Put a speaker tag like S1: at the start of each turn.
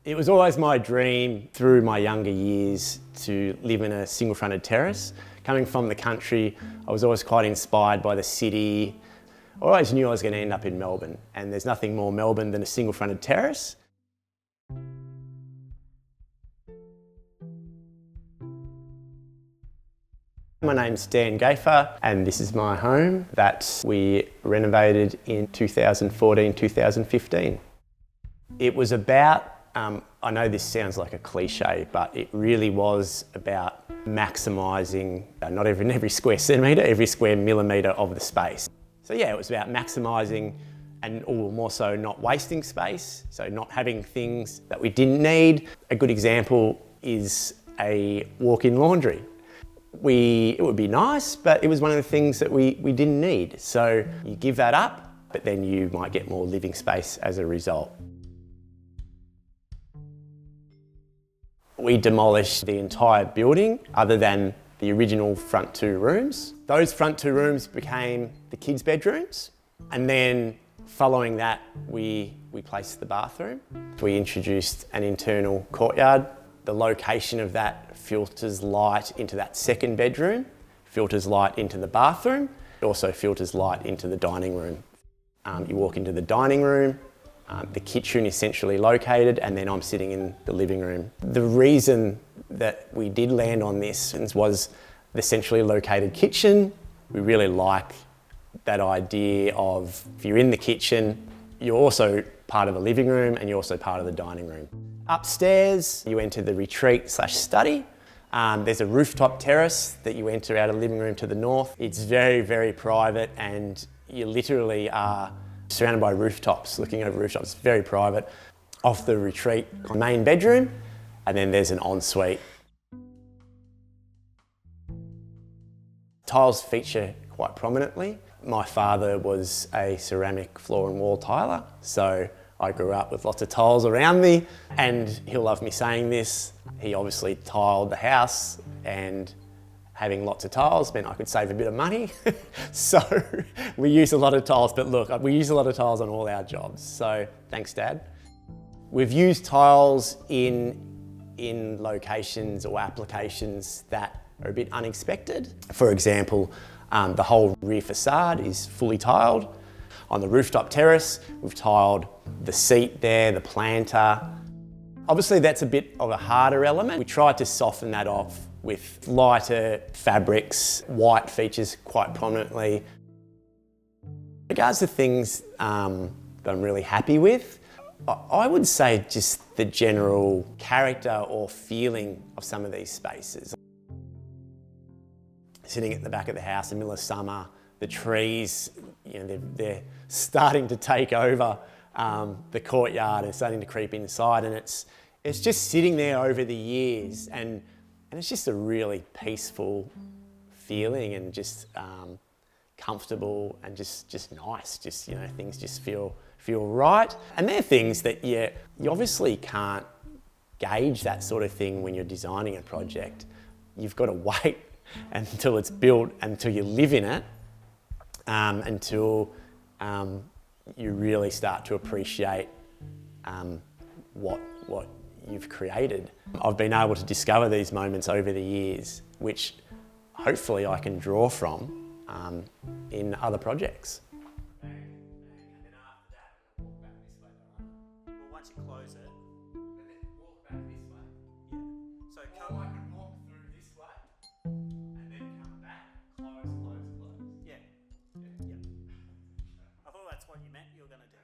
S1: It was always my dream through my younger years to live in a single fronted terrace. Coming from the country, I was always quite inspired by the city. I always knew I was going to end up in Melbourne, and there's nothing more Melbourne than a single fronted terrace. My name's Dan Gayfer, and this is my home that we renovated in 2014-2015. It was about, I know this sounds like a cliche, but it really was about maximising, not even every square centimetre, every square millimetre of the space. So yeah, it was about maximising and or more so not wasting space, so not having things that we didn't need. A good example is a walk-in laundry. It would be nice, but it was one of the things that we didn't need. So you give that up, but then you might get more living space as a result. We demolished the entire building other than the original front two rooms. Those front two rooms became the kids' bedrooms. And then following that, we placed the bathroom. We introduced an internal courtyard. The location of that filters light into that second bedroom, filters light into the bathroom, it also filters light into the dining room. You walk into the dining room, the kitchen is centrally located, and then I'm sitting in the living room. The reason that we did land on this was the centrally located kitchen. We really like that idea of, if you're in the kitchen, you're also part of the living room and you're also part of the dining room. Upstairs, you enter the retreat/study. There's a rooftop terrace that you enter out of the living room to the north. It's very, very private, and you literally are surrounded by rooftops, looking over rooftops. It's very private. Off the retreat, main bedroom, and then there's an ensuite. Tiles feature quite prominently. My father was a ceramic floor and wall tiler, so I grew up with lots of tiles around me, and he'll love me saying this. He obviously tiled the house, and having lots of tiles meant I could save a bit of money. So we use a lot of tiles, but look, we use a lot of tiles on all our jobs. So thanks, Dad. We've used tiles in locations or applications that are a bit unexpected. For example, the whole rear facade is fully tiled. On the rooftop terrace, we've tiled the seat there, the planter. Obviously that's a bit of a harder element. We tried to soften that off with lighter fabrics. White features quite prominently. In regards to things that I'm really happy with, I would say just the general character or feeling of some of these spaces. Sitting at the back of the house in the middle of summer, the trees, they're starting to take over the courtyard and starting to creep inside, and it's just sitting there over the years, and it's just a really peaceful feeling, and just comfortable, and just nice. Just things just feel right, and they're things that you obviously can't gauge that sort of thing when you're designing a project. You've got to wait until it's built, until you live in it, until you really start to appreciate what you've created. I've been able to discover these moments over the years, which hopefully I can draw from in other projects.
S2: Once you close it, and then walk back this way. Yeah. So come. I can walk through this way, and then come back, close. Yeah. I thought that's what you meant you were going to do.